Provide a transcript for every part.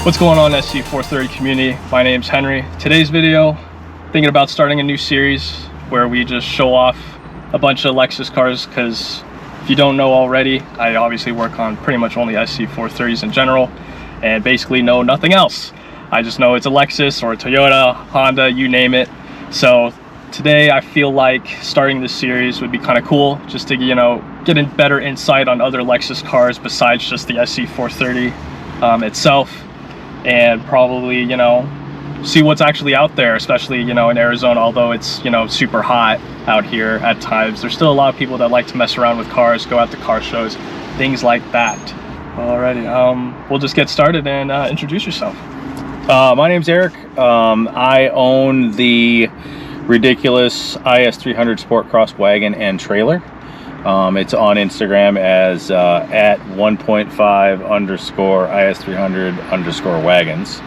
What's going on, SC430 community? My name's Henry. Today's video, thinking about starting a new series where we just show off a bunch of Lexus cars, because if you don't know already, I obviously work on pretty much only SC430s in general and basically know nothing else. I just know it's a Lexus or a Toyota, Honda, you name it. So today I feel like starting this series would be kind of cool, just to, you know, get a better insight on other Lexus cars besides just the SC430 itself, and probably, you know, see what's actually out there, especially, you know, in Arizona. Although it's, you know, super hot out here at times, there's still a lot of people that like to mess around with cars, go out to car shows, things like that. Alrighty, we'll just get started and introduce yourself. My name's Eric. I own the ridiculous IS300 Sport Cross Wagon and trailer. It's on Instagram as at 1.5_ IS300 wagons.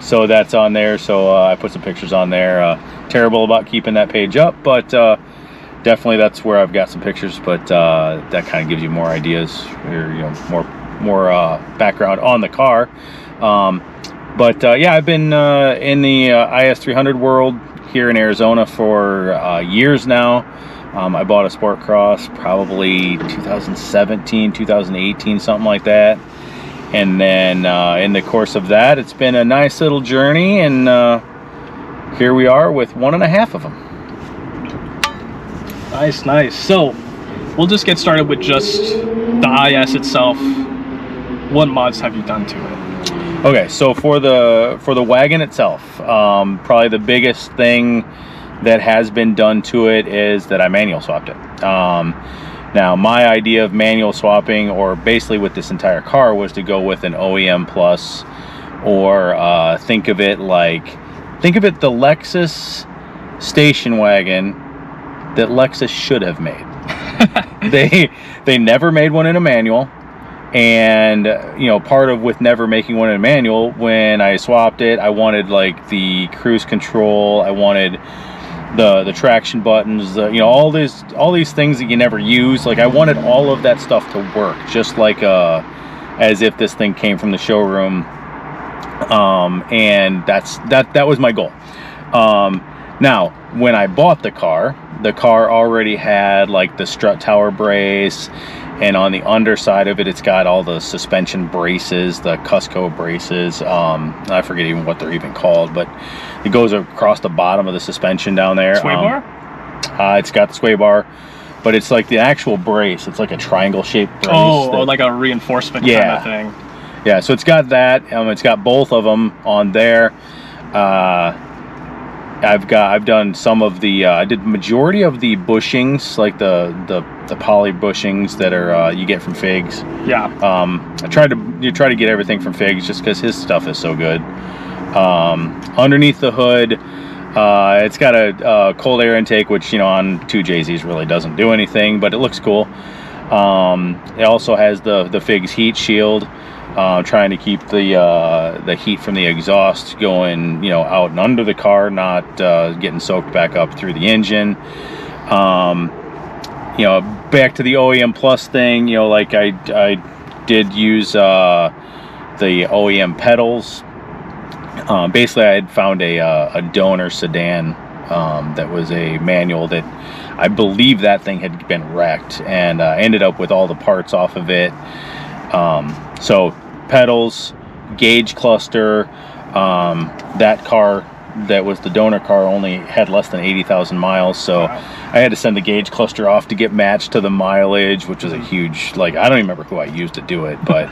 So that's on there. So I put some pictures on there. Terrible about keeping that page up, but definitely that's where I've got some pictures. But that kind of gives you more ideas, or, you know, more background on the car. Yeah, I've been in the IS300 world here in Arizona for years now. I bought a Sport Cross probably 2017, 2018, something like that. And then in the course of that, it's been a nice little journey, and here we are with 1.5 of them. Nice. So we'll just get started with just the IS itself. What mods have you done to it? Okay, so for the wagon itself, probably the biggest thing that has been done to it is that I manual swapped it. Now, my idea of manual swapping, or basically with this entire car, was to go with an OEM Plus, or think of it the Lexus station wagon that Lexus should have made. They never made one in a manual. And, you know, part of with never making one in a manual, when I swapped it, I wanted like the cruise control, I wanted the traction buttons, you know, all these things that you never use. Like, I wanted all of that stuff to work, just like as if this thing came from the showroom. And that was my goal. Now, when I bought the car already had like the strut tower brace, and on the underside of it, it's got all the suspension braces, the Cusco braces. I forget even what they're even called, but it goes across the bottom of the suspension down there. Sway bar? It's got the sway bar, but it's like the actual brace. It's like a triangle-shaped brace. Oh, like a reinforcement kind of thing. Yeah, so it's got that. It's got both of them on there. I've done some of the I did majority of the bushings, like the poly bushings that are you get from Figs. Yeah. I try to get everything from Figs just because his stuff is so good. Underneath the hood, it's got a cold air intake, which, you know, on 2JZs really doesn't do anything, but it looks cool. It also has the Figs heat shield. Trying to keep the heat from the exhaust going, you know, out and under the car, not getting soaked back up through the engine. You know, back to the OEM Plus thing, you know, like I did use the OEM pedals. Basically, I had found a donor sedan that was a manual that I believe that thing had been wrecked, and ended up with all the parts off of it. So pedals, gauge cluster, that car that was the donor car only had less than 80,000 miles, so wow. I had to send the gauge cluster off to get matched to the mileage, which was a huge, like, I don't even remember who I used to do it, but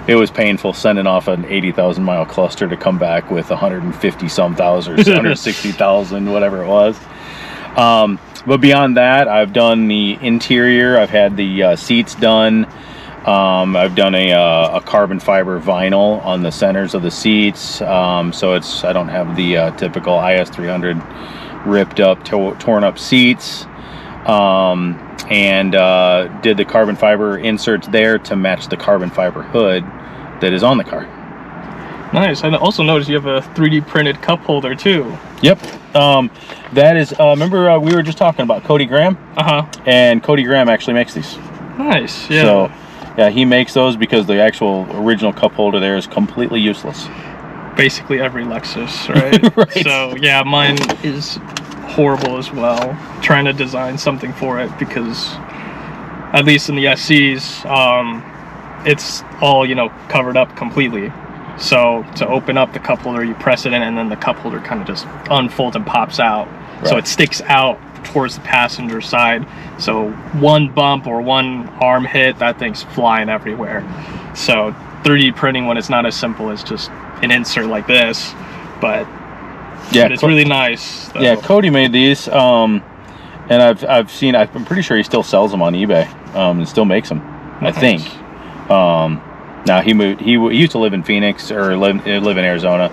it was painful sending off an 80,000 mile cluster to come back with 150 some thousand or 160,000, whatever it was. But beyond that, I've done the interior. I've had the seats done. I've done a carbon fiber vinyl on the centers of the seats, so I don't have the typical IS300 ripped up, torn up seats, and did the carbon fiber inserts there to match the carbon fiber hood that is on the car. Nice. I also noticed you have a 3D printed cup holder too. Yep. That is, remember we were just talking about Cody Graham? Uh-huh. And Cody Graham actually makes these. Nice, yeah. So Yeah, he makes those because the actual original cup holder there is completely useless. Basically every Lexus, right? Right. So yeah, mine is horrible as well. Trying to design something for it because, at least in the SCs, it's all, you know, covered up completely. So to open up the cup holder, you press it in, and then the cup holder kind of just unfolds and pops out. Right. So it sticks out towards the passenger side. So one bump or one arm hit, that thing's flying everywhere. So 3D printing, when it's not as simple as just an insert like this, but yeah, it's really nice though. Yeah, Cody made these, and I've seen, I'm pretty sure he still sells them on eBay, and still makes them. Nice. I think. Now he moved. He used to live in Phoenix, or live in Arizona,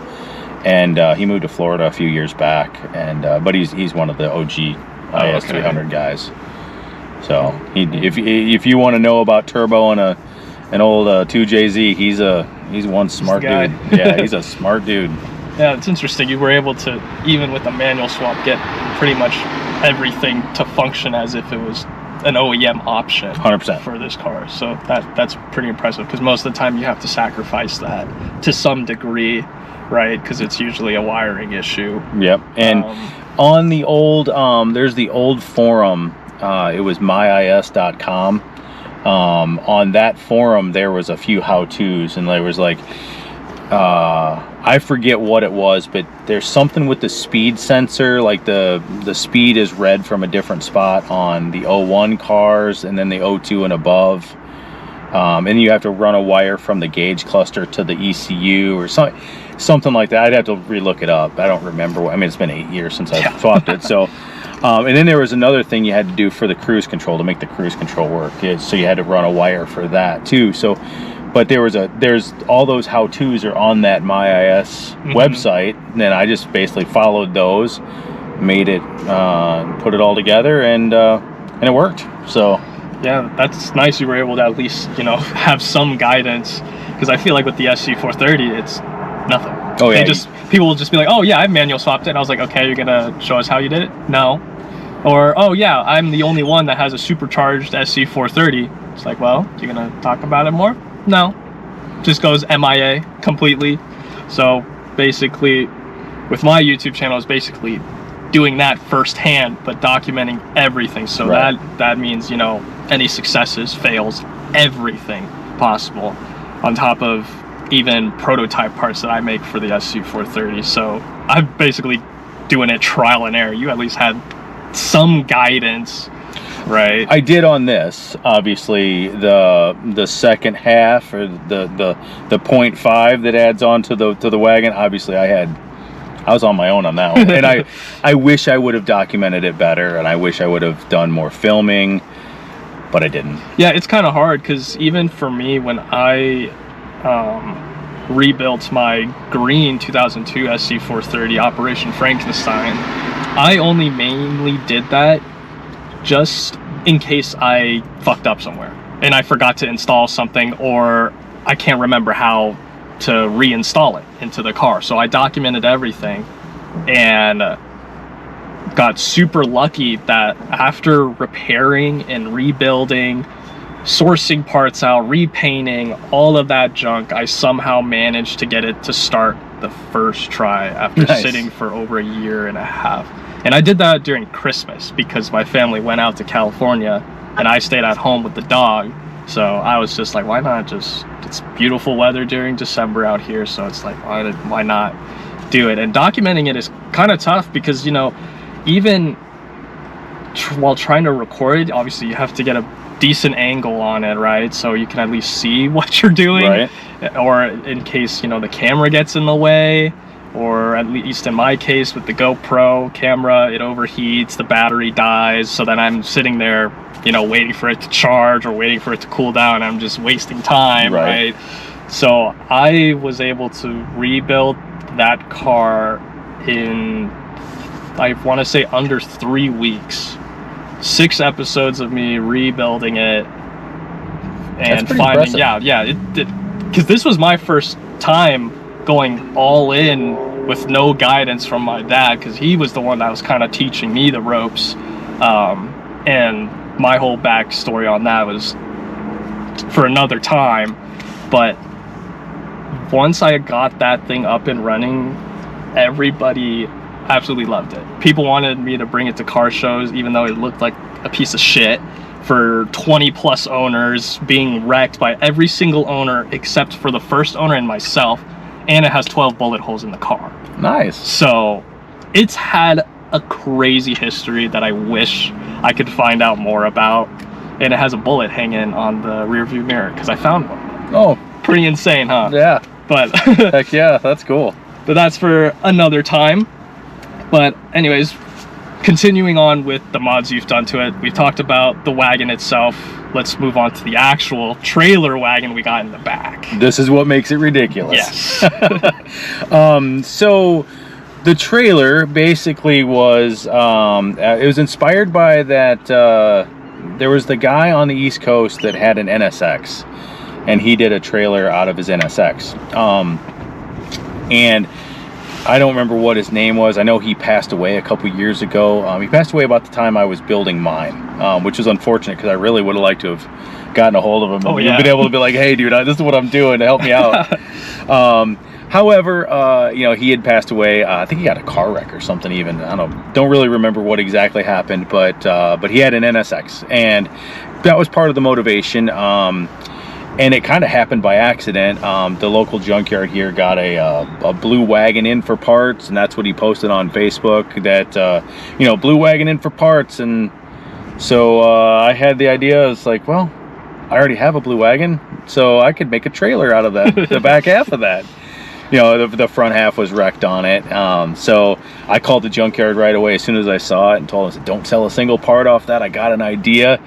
and he moved to Florida a few years back. And but he's one of the OG IS300 guys. So if you want to know about turbo and an old 2JZ, he's one smart dude. Yeah, he's a smart dude. Yeah, it's interesting. You were able to, even with the manual swap, get pretty much everything to function as if it was an OEM option 100% for this car. So that's pretty impressive, because most of the time you have to sacrifice that to some degree, right? Because it's usually a wiring issue. Yep. And on the old, there's the old forum, it was myis.com. On that forum there was a few how-tos, and there was like I forget what it was, but there's something with the speed sensor, like the speed is read from a different spot on the 01 cars, and then the 02 and above, and you have to run a wire from the gauge cluster to the ECU or something like that. I'd have to relook it up. I don't remember. I mean, it's been 8 years since I swapped it. So and then there was another thing you had to do for the cruise control to make the cruise control work. So you had to run a wire for that too. So but there's all those how-tos are on that MyIS website, and then I just basically followed those, made it, put it all together, and it worked. So yeah, that's nice. You were able to at least, you know, have some guidance, because I feel like with the SC430, it's nothing. Oh yeah, people will just be like, oh yeah, I've manual swapped it. And I was like, okay, you're gonna show us how you did it? No. Or, oh yeah, I'm the only one that has a supercharged SC430. It's like, well, you're gonna talk about it more? No, just goes MIA completely. So basically with my YouTube channel is basically doing that firsthand, but documenting everything. So right. that means, you know, any successes, fails, everything possible, on top of even prototype parts that I make for the SC430. So I'm basically doing it trial and error. You at least had some guidance, right? I did on this. Obviously, the second half, or the 0.5 that adds on to the wagon. Obviously, I was on my own on that one, and I wish I would have documented it better, and I wish I would have done more filming, but I didn't. Yeah, it's kind of hard, because even for me, when I rebuilt my green 2002 SC430 Operation Frankenstein, I only mainly did that just in case I fucked up somewhere and I forgot to install something, or I can't remember how to reinstall it into the car. So I documented everything, and got super lucky that after repairing and rebuilding, sourcing parts out, repainting, all of that junk, I somehow managed to get it to start the first try after sitting for over 1.5 years. And I did that during Christmas, because my family went out to California and I stayed at home with the dog. So I was just like, why not just, it's beautiful weather during December out here, so it's like, why not do it? And documenting it is kind of tough, because, you know, even while trying to record it, obviously you have to get a decent angle on it, right? So you can at least see what you're doing, right? Or in case, you know, the camera gets in the way, or at least in my case with the GoPro camera, it overheats, the battery dies, so then I'm sitting there, you know, waiting for it to charge or waiting for it to cool down. I'm just wasting time, right? So I was able to rebuild that car in, I want to say, under 3 weeks. 6 episodes of me rebuilding it and finding, because this was my first time going all in with no guidance from my dad, because he was the one that was kind of teaching me the ropes, and my whole backstory on that was for another time. But once I got that thing up and running, everybody absolutely loved it. People wanted me to bring it to car shows, even though it looked like a piece of shit, for 20 plus owners, being wrecked by every single owner except for the first owner and myself. And it has 12 bullet holes in the car. Nice. So it's had a crazy history that I wish I could find out more about. And it has a bullet hanging on the rear view mirror because I found one. Oh, pretty insane, huh? yeah. But Heck yeah, that's cool. but that's for another time. But anyways, continuing on with the mods you've done to it, we've talked about the wagon itself. Let's move on to the actual trailer wagon we got in the back. This is what makes it ridiculous. Yes. So the trailer basically was, it was inspired by that, there was the guy on the East Coast that had an NSX, and he did a trailer out of his NSX. And I don't remember what his name was. I know he passed away a couple years ago. He passed away about the time I was building mine, which was unfortunate because I really would have liked to have gotten a hold of him and been able to be like, hey, dude, this is what I'm doing to help me out. However, you know, he had passed away. I think he got a car wreck or something even. I don't really remember what exactly happened, but he had an NSX, and that was part of the motivation. And it kind of happened by accident. The local junkyard here got a blue wagon in for parts, and that's what he posted on Facebook, that, you know, blue wagon in for parts. And so I had the idea, I was like, well, I already have a blue wagon, so I could make a trailer out of that, the back half of that. You know, the front half was wrecked on it. So I called the junkyard right away as soon as I saw it and told him, don't sell a single part off that. I got an idea.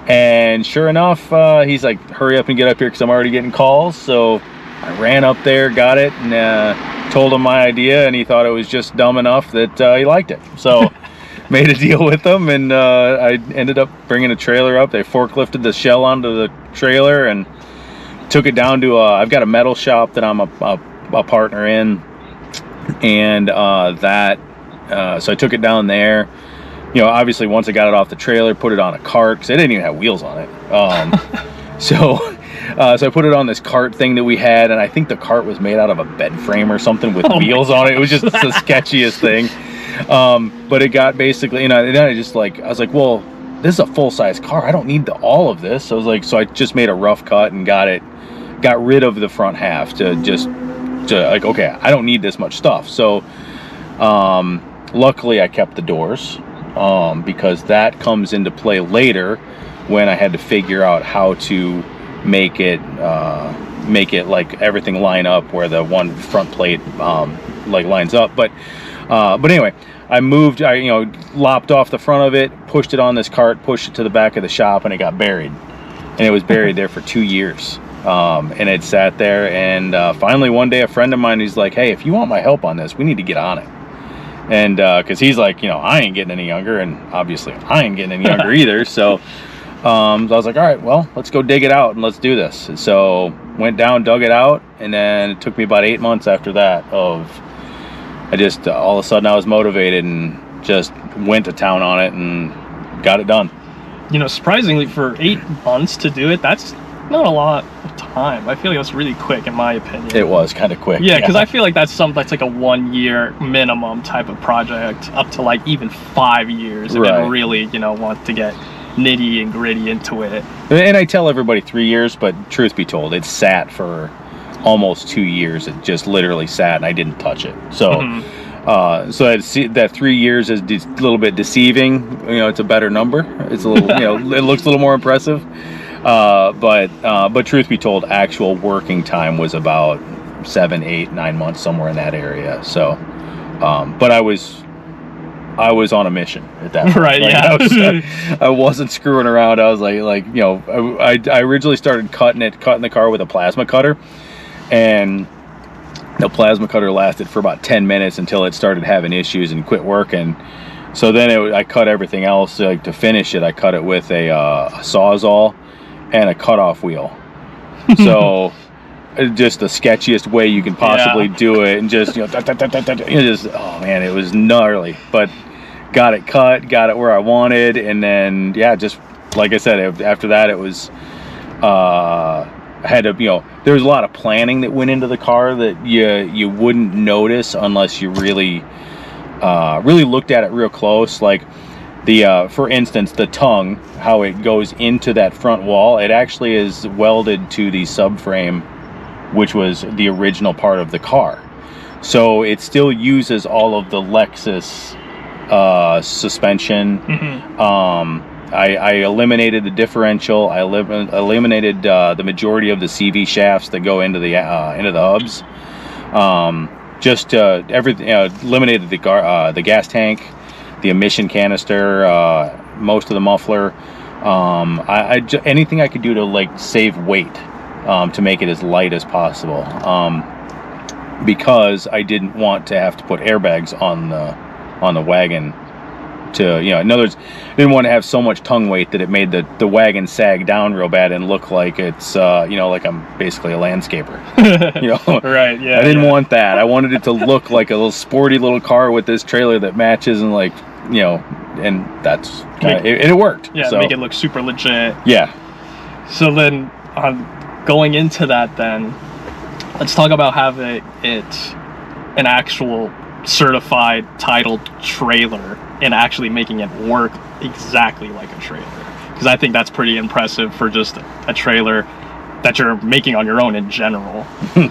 And sure enough, he's like, hurry up and get up here because I'm already getting calls. So I ran up there, got it, and told him my idea, and he thought it was just dumb enough that he liked it. So made a deal with them, and I ended up bringing a trailer up. They forklifted the shell onto the trailer and took it down to, I've got a metal shop that I'm a partner in, and so I took it down there. You know, obviously once I got it off the trailer, put it on a cart, because it didn't even have wheels on it. So I put it on this cart thing that we had, and I think the cart was made out of a bed frame or something with wheels on it. It was just the sketchiest thing. But it got basically, you know, and then I was like, well, this is a full-size car. I don't need all of this. So I was like, so I just made a rough cut and got rid of the front half to like, okay, I don't need this much stuff. So luckily I kept the doors. Because that comes into play later when I had to figure out how to make it like everything line up where the one front plate like lines up. But anyway, I you know, lopped off the front of it, pushed it on this cart, pushed it to the back of the shop, and it got buried. And it was buried there for 2 years. And it sat there, and finally one day a friend of mine, he's like, hey, if you want my help on this, we need to get on it. And because he's like, you know, I ain't getting any younger, and obviously I ain't getting any younger either. So I was like, all right, well, let's go dig it out and let's do this. And so went down, dug it out, and then it took me about 8 months after that I just all of a sudden I was motivated and just went to town on it and got it done. You know, surprisingly, for 8 months to do it, that's not a lot of time. I feel like that's really quick in my opinion. It was kind of quick. Yeah, because I feel like that's like a 1 year minimum type of project, up to like even 5 years if you really, you know, want to get nitty and gritty into it. And I tell everybody 3 years, but truth be told, it sat for almost 2 years. It just literally sat and I didn't touch it. So so that 3 years is a little bit deceiving. You know, it's a better number. It's a little, you know, it looks a little more impressive. But truth be told, actual working time was about 7, 8, 9 months, somewhere in that area. So, but I was on a mission at that point. Right, like, yeah. I wasn't screwing around. I was like, you know, I originally started cutting the car with a plasma cutter, and the plasma cutter lasted for about 10 minutes until it started having issues and quit working. So then I cut everything else, like to finish it. I cut it with a Sawzall and a cutoff wheel. So just the sketchiest way you can possibly do it, and just, you know, just, oh man, it was gnarly, but got it cut, got it where I wanted, and then just like I said, after that it was had to, there was a lot of planning that went into the car that you wouldn't notice unless you really looked at it real close. Like for instance, the tongue, how it goes into that front wall, it actually is welded to the subframe, which was the original part of the car. So it still uses all of the Lexus suspension. I eliminated the differential. I eliminated the majority of the CV shafts that go into the hubs. Just everything. Eliminated the gas tank, the emission canister, most of the muffler. Anything I could do to like save weight, to make it as light as possible. Because I didn't want to have to put airbags on the wagon. In other words, I didn't want to have so much tongue weight that it made the wagon sag down real bad and look like it's like I'm basically a landscaper. Right, yeah. I didn't want that. I wanted it to look like a little sporty little car with this trailer that matches, and like, and that's it worked. Yeah, so, make it look super legit. Yeah. So then, going into that, then let's talk about having it an actual certified titled trailer and actually making it work exactly like a trailer, because I think that's pretty impressive for just a trailer that you're making on your own in general.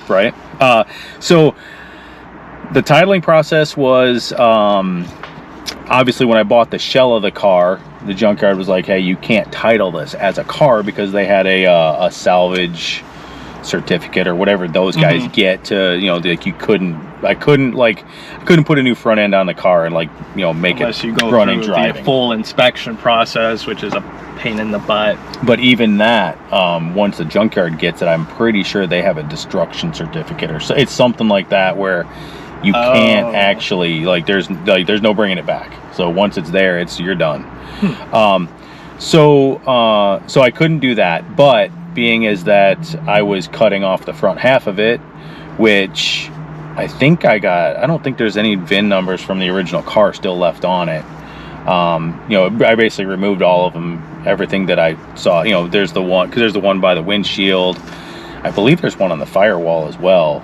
Right. So the titling process was obviously when I bought the shell of the car, the junkyard was like, hey, you can't title this as a car, because they had a salvage certificate or whatever those guys get to, like I couldn't put a new front end on the car and make Unless it you go running through driving. the full inspection process, which is a pain in the butt. But even that, once the junkyard gets it, I'm pretty sure they have a destruction certificate, or so it's something like that, where you can't actually there's no bringing it back. So once it's there, you're done. So I couldn't do that, but being is that I was cutting off the front half of it, which I think I don't think there's any VIN numbers from the original car still left on it. I basically removed all of them, everything that I saw. There's the one by the windshield. I believe there's one on the firewall as well.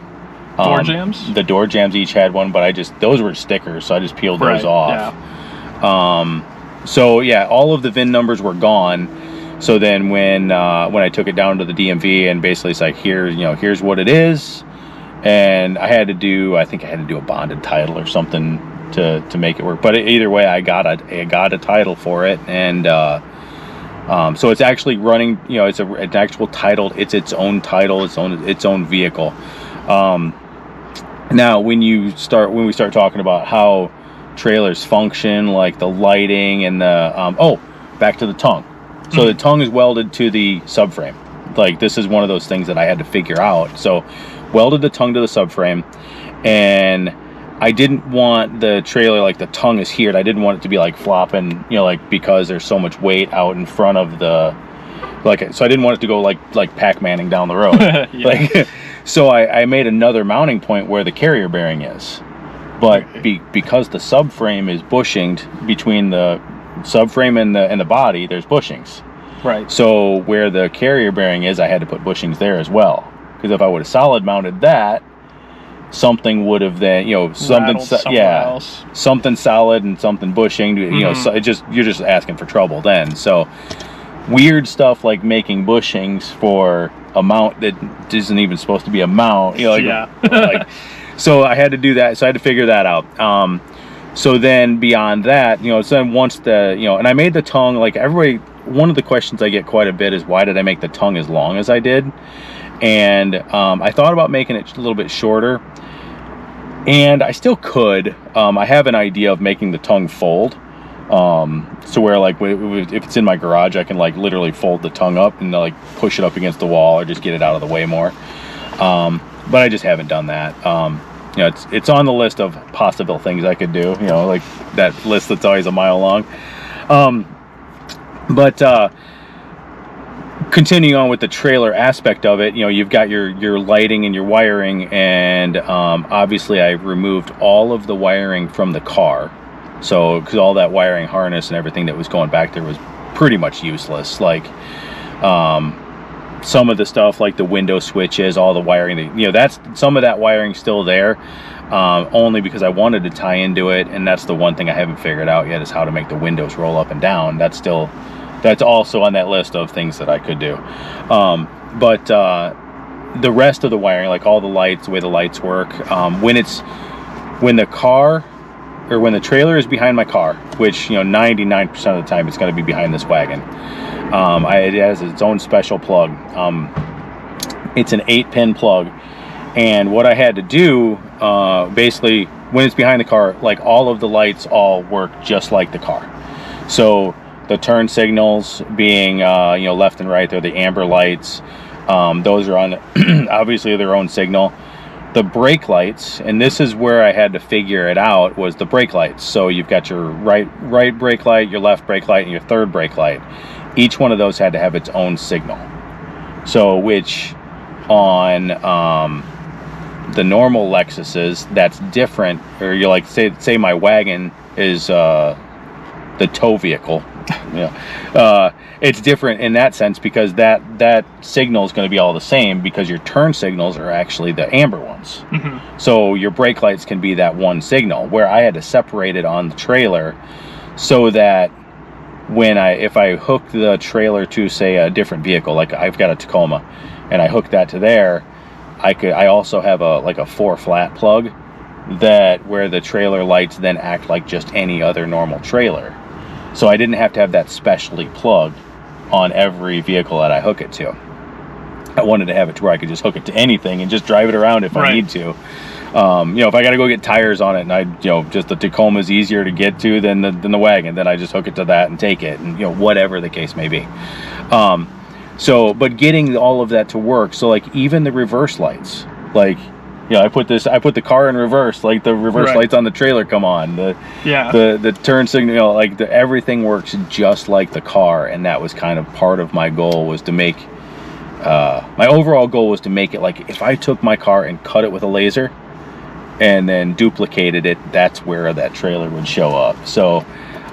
Door jambs? The door jambs each had one, but those were stickers, so I just peeled those off. Yeah. So yeah, all of the VIN numbers were gone. So then when I took it down to the DMV and basically it's like, here's what it is, and I think I had to do a bonded title or something to make it work. But either way, I got a title for it, and so it's actually running. It's an actual title. It's its own title, its own vehicle. Now when we start talking about how trailers function, like the lighting and the back to the tongue. So the tongue is welded to the subframe. Like, this is one of those things that I had to figure out. So welded the tongue to the subframe, and I didn't want the trailer, like the tongue is here, I didn't want it to be like flopping, because there's so much weight out in front of the, so I didn't want it to go like Pac-Manning down the road. So I made another mounting point where the carrier bearing is. But because the subframe is bushinged, between the subframe and the body, there's bushings. Right. So where the carrier bearing is, I had to put bushings there as well, because if I would have solid mounted that, something would have then something solid and something bushing, so you're just asking for trouble then. So weird stuff like making bushings for a mount that isn't even supposed to be a mount, so I had to do that. So I had to figure that out. So then beyond that, so then once and I made the tongue, like everybody, one of the questions I get quite a bit is, why did I make the tongue as long as I did? And I thought about making it a little bit shorter, and I still could. I have an idea of making the tongue fold, so where if it's in my garage, I can literally fold the tongue up and push it up against the wall, or just get it out of the way more. But I just haven't done that. It's on the list of possible things I could do, like that list that's always a mile long. But continuing on with the trailer aspect of it, you've got your lighting and your wiring, and obviously I removed all of the wiring from the car. So, because all that wiring harness and everything that was going back there was pretty much useless. some of the stuff like the window switches, all the wiring, you know, that's some of that wiring still there, only because I wanted to tie into it. And that's the one thing I haven't figured out yet, is how to make the windows roll up and down. That's also on that list of things that I could do. But the rest of the wiring, like all the lights, the way the lights work, when the trailer is behind my car, which, you know, 99% of the time it's going to be behind this wagon, it has its own special plug. It's an 8-pin plug, and what I had to do, basically, when it's behind the car, like all of the lights all work just like the car. So the turn signals being, you know, left and right, they're the amber lights. Those are on obviously their own signal. The brake lights, and this is where I had to figure it out, was the brake lights. So you've got your right brake light, your left brake light, and your third brake light. Each one of those had to have its own signal. So which on the normal Lexuses, that's different. Or you're like, say my wagon is the tow vehicle. Yeah, it's different in that sense, because that signal is going to be all the same, because your turn signals are actually the amber ones. Mm-hmm. So your brake lights can be that one signal, where I had to separate it on the trailer, so that if I hook the trailer to, say, a different vehicle, like I've got a Tacoma, and I hook that to there, I also have a 4-flat plug where the trailer lights then act like just any other normal trailer. So I didn't have to have that specially plugged on every vehicle that I hook it to. I wanted to have it to where I could just hook it to anything and just drive it around if I need to. You know, if I got to go get tires on it, and just the Tacoma is easier to get to than the wagon, then I just hook it to that and take it, and, you know, whatever the case may be. But getting all of that to work, so like even the reverse lights, like, you know, I put the car in reverse, like the reverse lights on the trailer come on, the turn signal, you know, like everything works just like the car. And that was kind of part of my goal, was to make, my overall goal was to make it like, if I took my car and cut it with a laser and then duplicated it, that's where that trailer would show up. So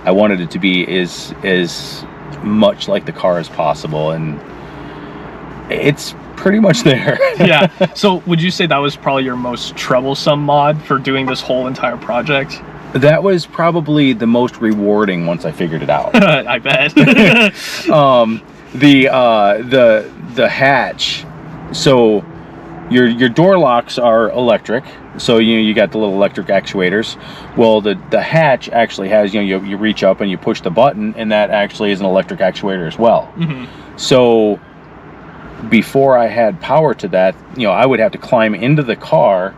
I wanted it to be as much like the car as possible, and it's pretty much there. Yeah. So would you say that was probably your most troublesome mod for doing this whole entire project? That was probably the most rewarding once I figured it out. I bet. The hatch. So your door locks are electric. So you got the little electric actuators. Well, the hatch actually has, you reach up and you push the button, and that actually is an electric actuator as well. Mm-hmm. So before I had power to that, I would have to climb into the car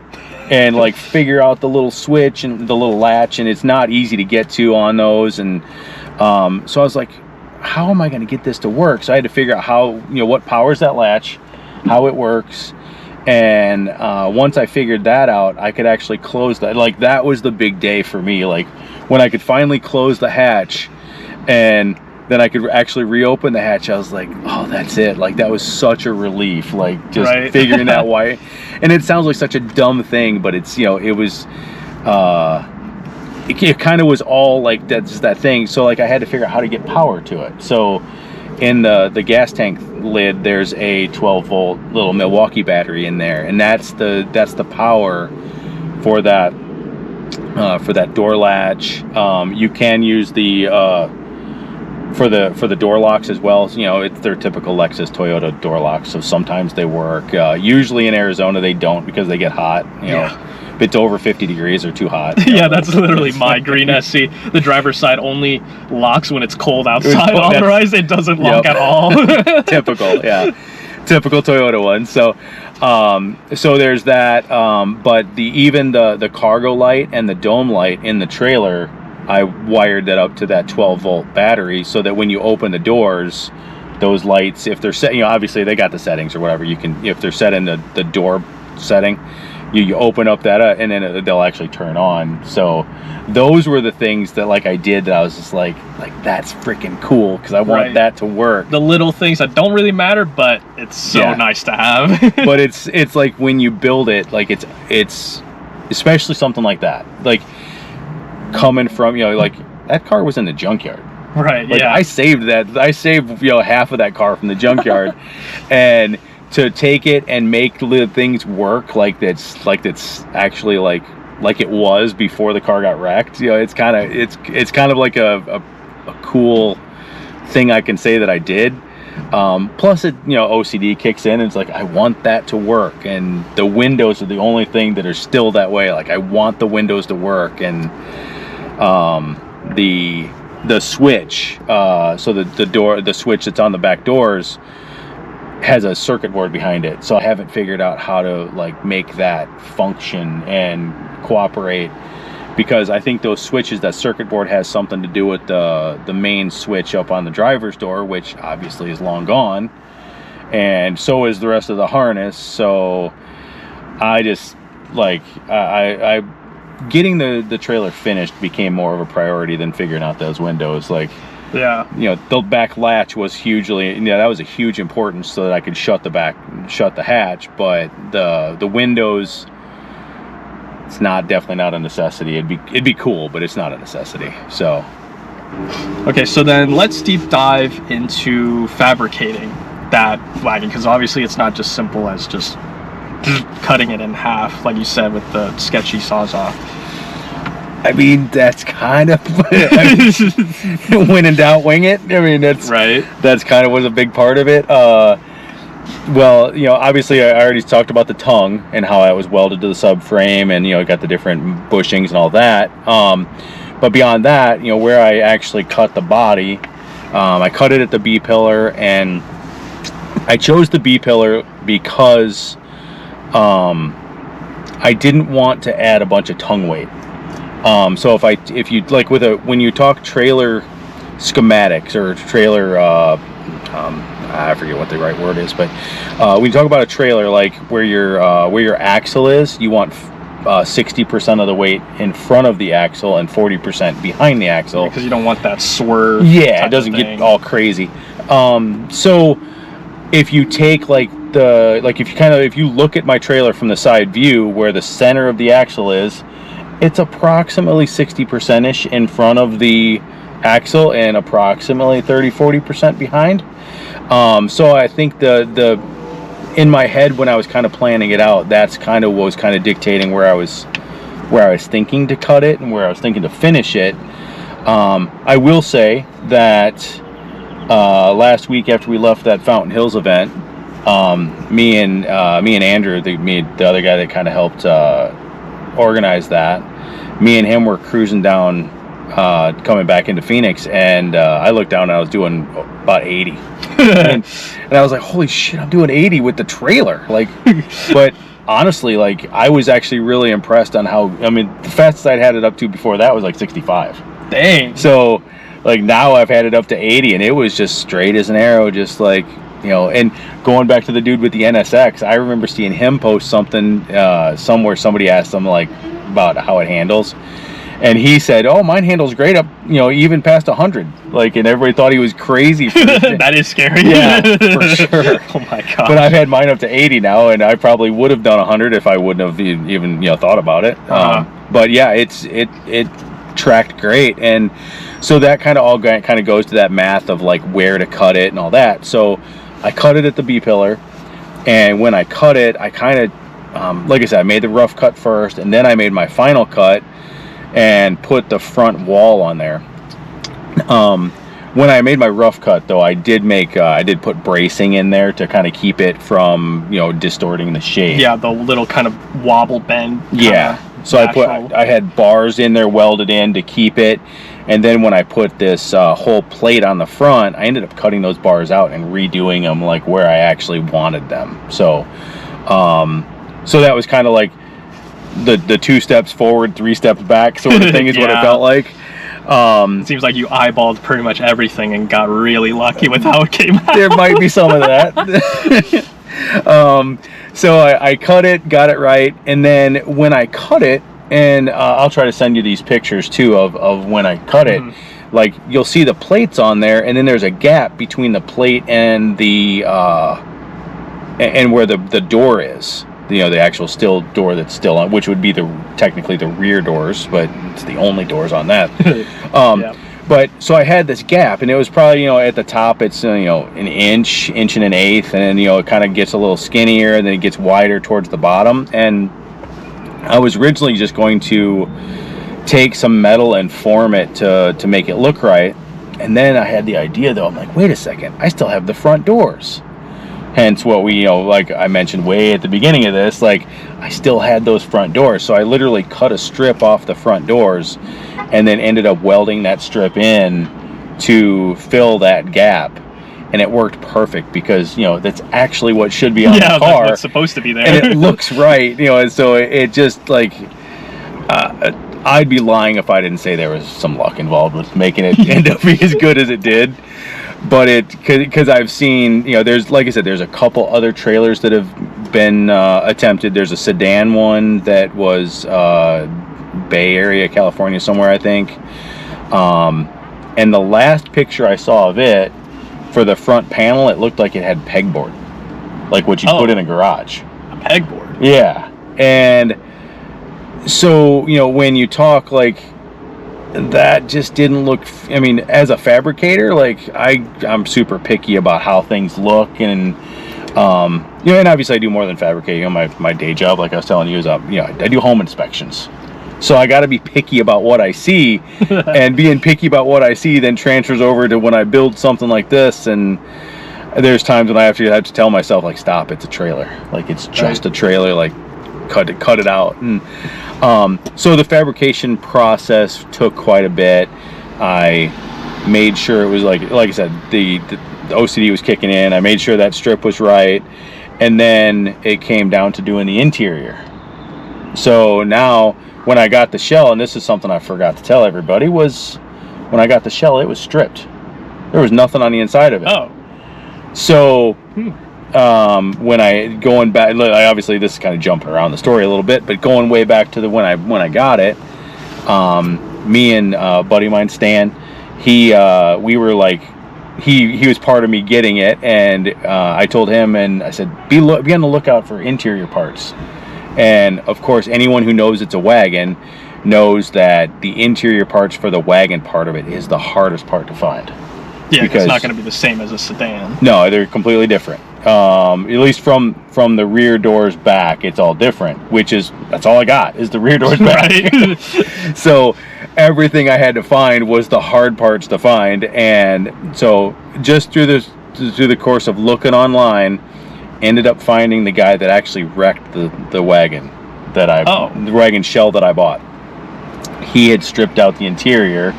and like figure out the little switch and the little latch, and it's not easy to get to on those. And so I was like, how am I going to get this to work? So I had to figure out how, what powers that latch, how it works. And once I figured that out, I could actually close that. Like, that was the big day for me. Like, when I could finally close the hatch and then I could actually reopen the hatch, I was like, oh, that's it. Like, that was such a relief, like, just figuring that why. And it sounds like such a dumb thing, but it's, it was, it kind of was all like that thing. So like, I had to figure out how to get power to it. So in the gas tank lid, there's a 12-volt little Milwaukee battery in there, and that's the power for that door latch. You can use the for the door locks as well. It's their typical Lexus Toyota door locks, so sometimes they work. Usually in Arizona they don't, because they get hot. If it's over 50 degrees or too hot. Yeah, that's literally my green SC. The driver's side only locks when it's cold outside. Otherwise, it doesn't lock at all. Typical Toyota one. So there's that. But even the cargo light and the dome light in the trailer, I wired that up to that 12-volt battery, so that when you open the doors, those lights, if they're set, obviously they got the settings or whatever. You can, if they're set in the door setting, you open up that and then they'll actually turn on. So those were the things that I did, that I was just like that's freaking cool, because I want that to work. The little things that don't really matter, but it's so nice to have. But it's like, when you build it, like it's especially something like that, like coming from, like, that car was in the junkyard. Right. Like, yeah. I saved that. I saved, you know, half of that car from the junkyard, and to take it and make the things work like that's actually like it was before the car got wrecked. You know, it's kind of like a cool thing I can say that I did. Plus, it, you know, OCD kicks in, and it's like, I want that to work, and the windows are the only thing that are still that way. Like, I want the windows to work, and the switch, so the switch that's on the back doors has a circuit board behind it. So I haven't figured out how to like make that function and cooperate, because I think those switches, that circuit board has something to do with the main switch up on the driver's door, which obviously is long gone, and so is the rest of the harness. So I just like I getting the trailer finished became more of a priority than figuring out those windows. Like, yeah, you know, the back latch was hugely, you know, that was a huge importance so that I could shut the hatch. But the windows, it's definitely not a necessity. It'd be cool, but it's not a necessity. So okay, so then let's deep dive into fabricating that wagon, because obviously it's not just simple as just cutting it in half, like you said, with the sketchy Sawzall. I mean, that's kind of when in doubt, wing it. I mean, that's right. That's kind of was a big part of it. Well, you know, obviously I already talked about the tongue and how I was welded to the subframe, and, you know, got the different bushings and all that. But beyond that, you know, where I actually cut the body, I cut it at the B-pillar, and I chose the B-pillar because I didn't want to add a bunch of tongue weight. So if you like when you talk trailer schematics or trailer, I forget what the right word is, but when you talk about a trailer, like where your axle is, you want 60% of the weight in front of the axle and 40% behind the axle, because you don't want that swerve. Yeah, it doesn't get all crazy. So if you take if you look at my trailer from the side view, where the center of the axle is, it's approximately 60%ish in front of the axle and approximately 30-40% behind. So I think the in my head, when I was kind of planning it out, that's kind of what was kind of dictating where I was thinking to cut it and where I was thinking to finish it. I will say that last week, after we left that Fountain Hills event, me and Andrew, the other guy that kind of helped organize that, me and him were cruising down, coming back into Phoenix, and I looked down and I was doing about 80. and I was like, holy shit, I'm doing 80 with the trailer. Like, but honestly, like, I was actually really impressed on how, I mean, the fastest I'd had it up to before that was like 65. Dang. So, like, now I've had it up to 80, and it was just straight as an arrow, just like, you know. And going back to the dude with the NSX, I remember seeing him post something somewhere. Somebody asked him, like, about how it handles, and he said, oh, mine handles great up, you know, even past 100. Like, and everybody thought he was crazy for that is scary. Yeah, for sure. Oh my god. But I've had mine up to 80 now, and I probably would have done 100 if I wouldn't have even, you know, thought about it. But yeah, it tracked great. And so that kind of all kind of goes to that math of like where to cut it and all that. So I cut it at the B-pillar, and when I cut it, I kind of like I said, I made the rough cut first, and then I made my final cut and put the front wall on there. When I made my rough cut, though, I did put bracing in there to kind of keep it from, you know, distorting the shape. Yeah, the little kind of wobble bend. Yeah. So I had bars in there welded in to keep it, and then when I put this whole plate on the front, I ended up cutting those bars out and redoing them like where I actually wanted them. So, so that was kind of like the 2 steps forward, 3 steps back sort of thing is what it felt like. It seems like you eyeballed pretty much everything and got really lucky with how it came out. There might be some of that. So I cut it, got it right, and then when I cut it, and I'll try to send you these pictures too of when I cut it, like you'll see the plates on there, and then there's a gap between the plate and the and where the door is. You know, the actual still door that's still on, which would be technically the rear doors, but it's the only doors on that. But so I had this gap, and it was probably, at the top it's, an inch and an eighth, and then, it kind of gets a little skinnier, and then it gets wider towards the bottom. And I was originally just going to take some metal and form it to make it look right. And then I had the idea, though, I'm like, wait a second, I still have the front doors. Hence what we, like I mentioned way at the beginning of this, like I still had those front doors. So I literally cut a strip off the front doors and then ended up welding that strip in to fill that gap. And it worked perfect because, that's actually what should be on the car. That's what's supposed to be there. And it looks right, and so it just like, I'd be lying if I didn't say there was some luck involved with making it end up being as good as it did. But because I've seen, there's, like I said, there's a couple other trailers that have been attempted. There's a sedan one that was Bay Area, California, somewhere, I think. And the last picture I saw of it, for the front panel, it looked like it had pegboard, like what you put in a garage. A pegboard? Yeah. And so, when you talk like, that just didn't look, I mean, as a fabricator, like I'm super picky about how things look, and and obviously I do more than fabricating. My day job, like I was telling you, is I do home inspections, so I got to be picky about what I see. And being picky about what I see then transfers over to when I build something like this. And there's times when I have to tell myself, like, stop, it's a trailer, like it's just a trailer, like cut it out. And so the fabrication process took quite a bit. I made sure it was like I said, the OCD was kicking in. I made sure that strip was right, and then it came down to doing the interior. So now when I got the shell, and this is something I forgot to tell everybody, was when I got the shell, it was stripped. There was nothing on the inside of it. Oh. So when going back, obviously this is kind of jumping around the story a little bit, but going way back to when I got it, me and a buddy of mine, Stan, we were like, he was part of me getting it, and I told him, and I said, be on the lookout for interior parts. And of course, anyone who knows it's a wagon knows that the interior parts for the wagon part of it is the hardest part to find. Yeah, because it's not going to be the same as a sedan. No, they're completely different. At least from the rear doors back, it's all different. That's all I got is the rear doors back. Right. So everything I had to find was the hard parts to find, and so just through the course of looking online, ended up finding the guy that actually wrecked the wagon the wagon shell that I bought. He had stripped out the interior,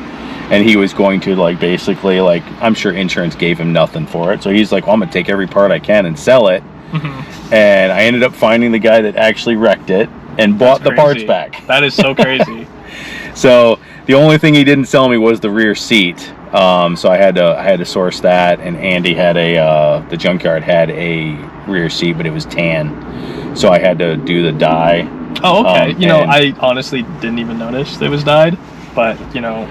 and he was going to basically I'm sure insurance gave him nothing for it. So he's like, well, I'm going to take every part I can and sell it. Mm-hmm. And I ended up finding the guy that actually wrecked it and bought the parts back. That is so crazy. So the only thing he didn't sell me was the rear seat. So I had to source that, and Andy had the junkyard had a rear seat, but it was tan. So I had to do the dye. Oh, okay. I honestly didn't even notice it was dyed. But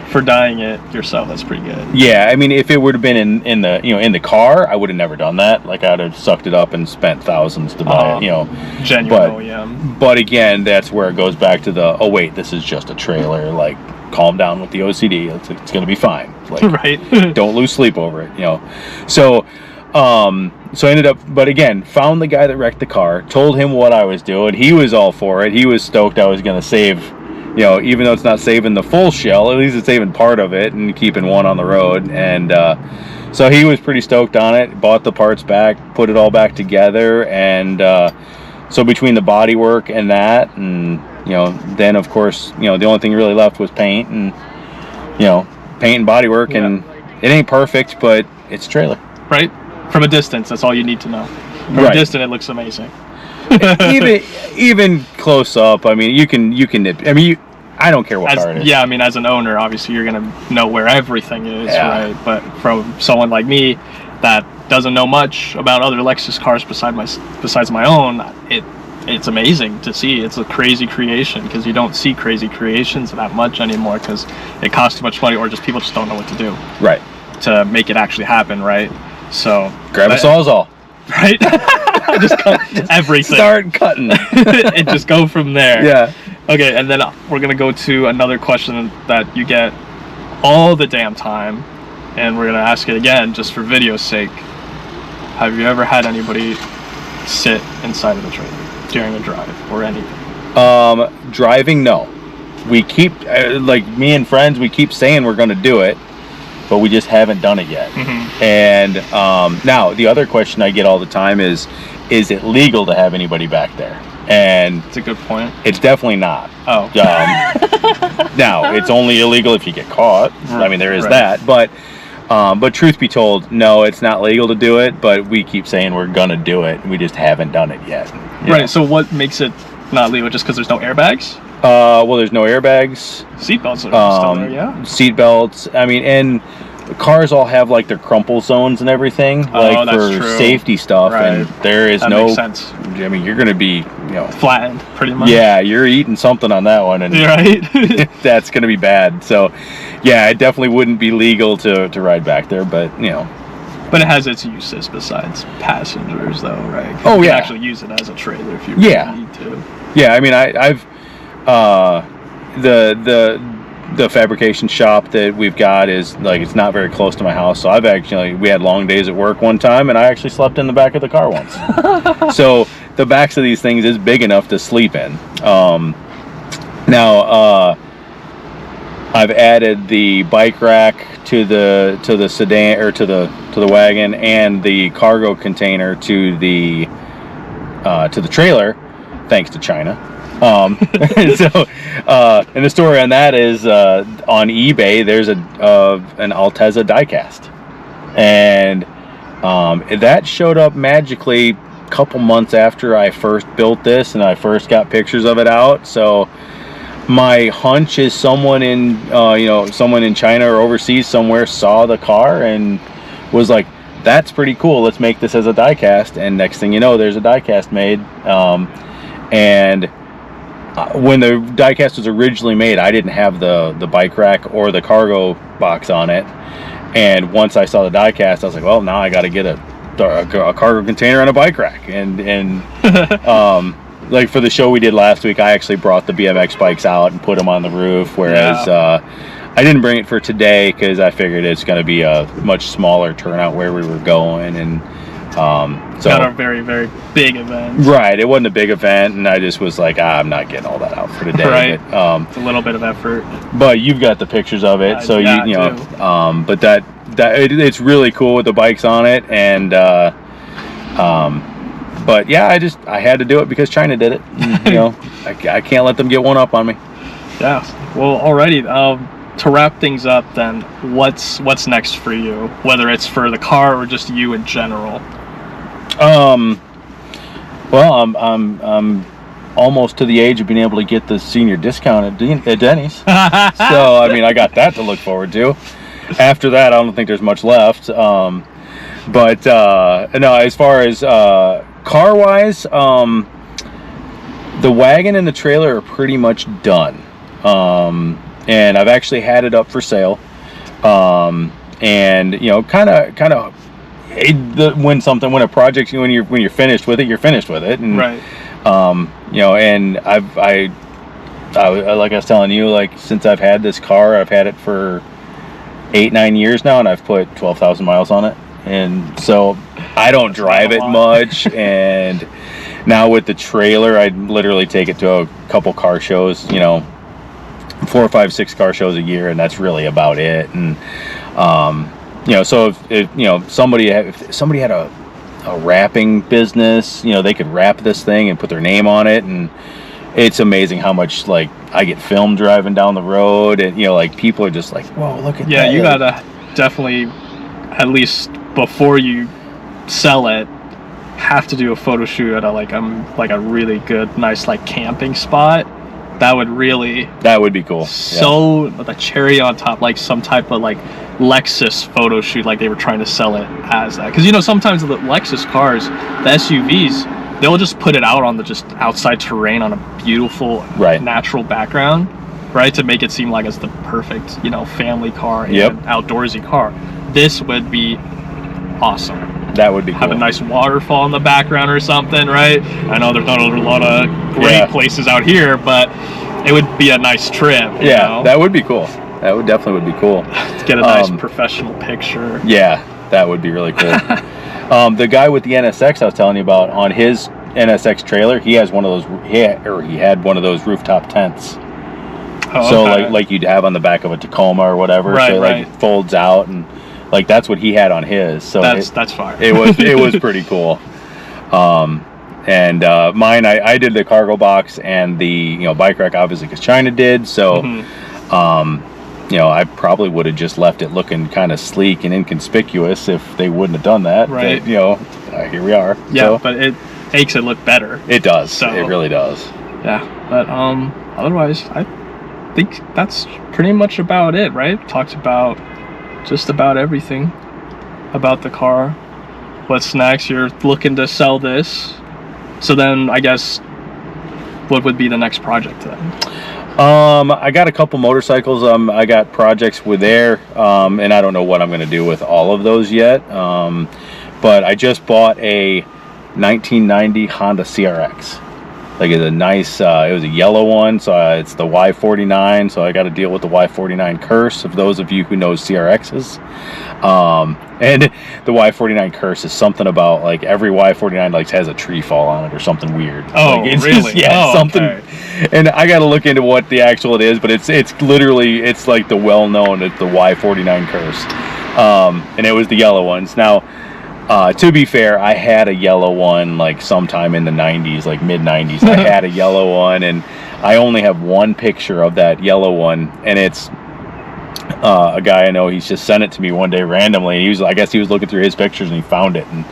for dyeing it yourself, that's pretty good. Yeah, I mean, if it would have been in the car, I would have never done that. Like, I'd have sucked it up and spent thousands to buy it. Genuine OEM. But again, that's where it goes back to the wait, this is just a trailer. Like, calm down with the OCD. It's gonna be fine. Like, right. Don't lose sleep over it. So I ended up, but again, found the guy that wrecked the car, told him what I was doing. He was all for it. He was stoked I was gonna save. Even though it's not saving the full shell, at least it's saving part of it and keeping one on the road. And so he was pretty stoked on it, bought the parts back, put it all back together. And so between the body work and that, and, then of course, the only thing really left was paint and, paint and body work. Yeah. And it ain't perfect, but it's a trailer. Right? From a distance, that's all you need to know. From a distance, it looks amazing. even close up, I mean, you can I mean, I don't care what car it is. Yeah, I mean, as an owner, obviously you're gonna know where everything is, right? But from someone like me that doesn't know much about other Lexus cars besides my own, it's amazing to see. It's a crazy creation, because you don't see crazy creations that much anymore, because it costs too much money, or just people just don't know what to do. Right. To make it actually happen, right? So grab a Sawzall. Right. just cut everything. Start cutting. And just go from there. Yeah. Okay, and then we're gonna go to another question that you get all the damn time, and we're gonna ask it again just for video's sake. Have you ever had anybody sit inside of the trailer during a drive or anything? Driving, no. We keep, like me and friends, we keep saying we're gonna do it, but we just haven't done it yet. And now the other question I get all the time is it legal to have anybody back there? And it's a good point. It's definitely not. Oh. Now it's only illegal if you get caught. I mean, there is that, but truth be told, no, it's not legal to do it, but we keep saying we're gonna do it. We just haven't done it yet. Right, so what makes it not legal? Just because there's no airbags? Well, there's no airbags. Seatbelts are still there, yeah. Seatbelts. I mean, and cars all have like their crumple zones and everything, like for safety stuff. Right. And there is no. Makes sense. I mean, you're going to be, flattened pretty much. Yeah, you're eating something on that one, and right. That's going to be bad. So, yeah, it definitely wouldn't be legal to ride back there, but But it has its uses besides passengers, though, right? Oh, you yeah. can actually use it as a trailer if you really need to. Yeah, I mean, I've the fabrication shop that we've got is like, it's not very close to my house, so we had long days at work one time, and I actually slept in the back of the car once. So the backs of these things is big enough to sleep in. Now I've added the bike rack to the sedan, or to the wagon, and the cargo container to the trailer, thanks to China. And the story on that is, on eBay there's an Altezza diecast, and that showed up magically a couple months after I first built this and I first got pictures of it out. So my hunch is someone in China or overseas somewhere saw the car and was like, that's pretty cool, let's make this as a diecast. And next thing you know, there's a diecast made. And when the diecast was originally made, I didn't have the bike rack or the cargo box on it. And once I saw the diecast, I was like, well, now I got to get a cargo container and a bike rack. And like for the show we did last week, I actually brought the BMX bikes out and put them on the roof, whereas I didn't bring it for today because I figured it's going to be a much smaller turnout where we were going. And so not a very, very big event. Right, it wasn't a big event, and I just was like, I'm not getting all that out for today. Right, but, it's a little bit of effort. But you've got the pictures of it, so but it's really cool with the bikes on it, and but yeah, I had to do it because China did it. I can't let them get one up on me. Yeah. Well, alrighty. To wrap things up, then, what's next for you? Whether it's for the car or just you in general. Well, I'm almost to the age of being able to get the senior discount at Denny's. So I mean, I got that to look forward to. After that, I don't think there's much left. But no, as far as car wise, the wagon and the trailer are pretty much done. And I've actually had it up for sale. And kind of when a project, when you're finished with it, you're finished with it. And right. And I like I was telling you, like, since I've had this car, I've had it for 8-9 years now, and I've put 12,000 miles on it. And so I don't drive it much. And now with the trailer, I literally take it to a couple car shows, 4, 5, 6 car shows a year, and that's really about it. And so if somebody had a wrapping business, they could wrap this thing and put their name on it, and it's amazing how much, like, I get filmed driving down the road, and like, people are just like, whoa, look at that. Yeah, you gotta definitely, at least before you sell it, have to do a photo shoot at a really good, nice, like, camping spot. That would be cool. So the cherry on top, like some type of like Lexus photo shoot, like they were trying to sell it as that. Because sometimes the Lexus cars, the SUVs, they'll just put it out on the just outside terrain on a beautiful natural background, right, to make it seem like it's the perfect family car and outdoorsy car. This would be awesome. That would be cool. Have a nice waterfall in the background or something, right? I know there's not a lot of great places out here, but it would be a nice trip. That would be cool. that would definitely be cool. Get a nice professional picture. Yeah, that would be really cool. The guy with the NSX I was telling you about, on his NSX trailer, he has one of those. He had one of those rooftop tents. Oh, so okay. like you'd have on the back of a Tacoma or whatever. Right, so like it folds out, and like that's what he had on his. So that's fire. It was pretty cool. And mine, I did the cargo box and the bike rack, obviously, because China did. So I probably would have just left it looking kind of sleek and inconspicuous if they wouldn't have done that. Right. But, here we are. Yeah, so, but it makes it look better. It does. So, it really does. Yeah, but otherwise, I think that's pretty much about it, right? Talked about just about everything about the car. What's next? You're looking to sell this. So then I guess what would be the next project then? I got a couple motorcycles. I got projects with there, and I don't know what I'm going to do with all of those yet. But I just bought a 1990 Honda CRX. Like, it's a nice, it was a yellow one, so it's the Y49, so I got to deal with the Y49 curse, of those of you who know CRXs. And the Y49 curse is something about, like, every Y49 like has a tree fall on it or something weird. Oh, like, it's really? Just, something. Okay. And I got to look into what the actual it is, but it's literally, it's like the well-known, it's the Y49 curse. And it was the yellow ones. Now, to be fair, I had a yellow one like sometime in the 90s, like mid 90s. I had a yellow one, and I only have one picture of that yellow one, and it's a guy I know. He's just sent it to me one day randomly. I guess he was looking through his pictures and he found it and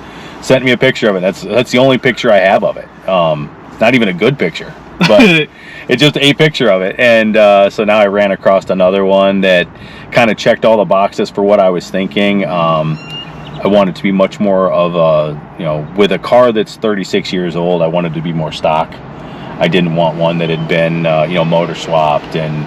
sent me a picture of it. That's the only picture I have of it. It's not even a good picture, but it's just a picture of it. And so now I ran across another one that kind of checked all the boxes for what I was thinking. I wanted to be much more of a, with a car that's 36 years old, I wanted to be more stock. I didn't want one that had been, motor swapped. And,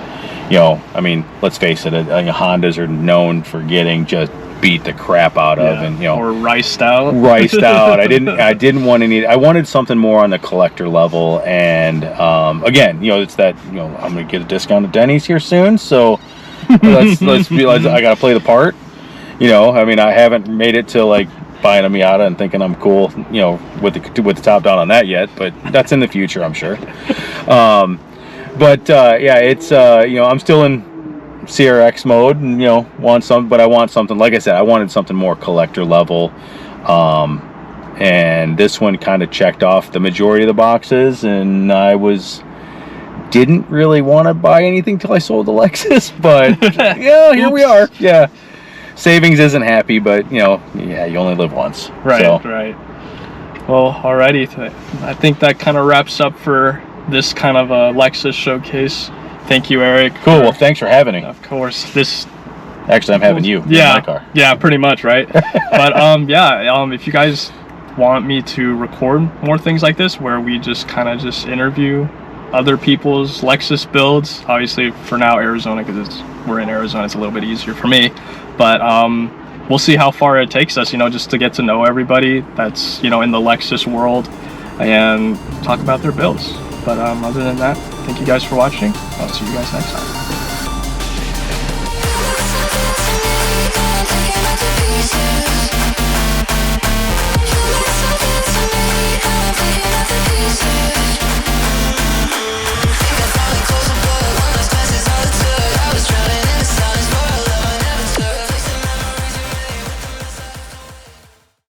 I mean, let's face it, Hondas are known for getting just beat the crap out of, and, or riced out. Riced out. I didn't want any, I wanted something more on the collector level. And, again, it's that, I'm going to get a discount at Denny's here soon. So let's realize I got to play the part. I mean, I haven't made it to like buying a Miata and thinking I'm cool, with the top down on that yet, but that's in the future, I'm sure. It's I'm still in CRX mode, and but I want something, like I said, I wanted something more collector level. And this one kind of checked off the majority of the boxes, and I didn't really want to buy anything till I sold the Lexus, but yeah, here we are. Yeah. Savings isn't happy, but you only live once. Right, so. Right. Well, alrighty. I think that kind of wraps up for this kind of a Lexus showcase. Thank you, Eric. Cool. Well, thanks for having me. Of course. Actually, I'm having you. Yeah. In my car. Yeah, pretty much, right? But if you guys want me to record more things like this, where we just kind of interview other people's Lexus builds, obviously for now Arizona, because we're in Arizona, it's a little bit easier for me. But we'll see how far it takes us, just to get to know everybody that's, in the Lexus world and talk about their builds. But other than that, thank you guys for watching. I'll see you guys next time.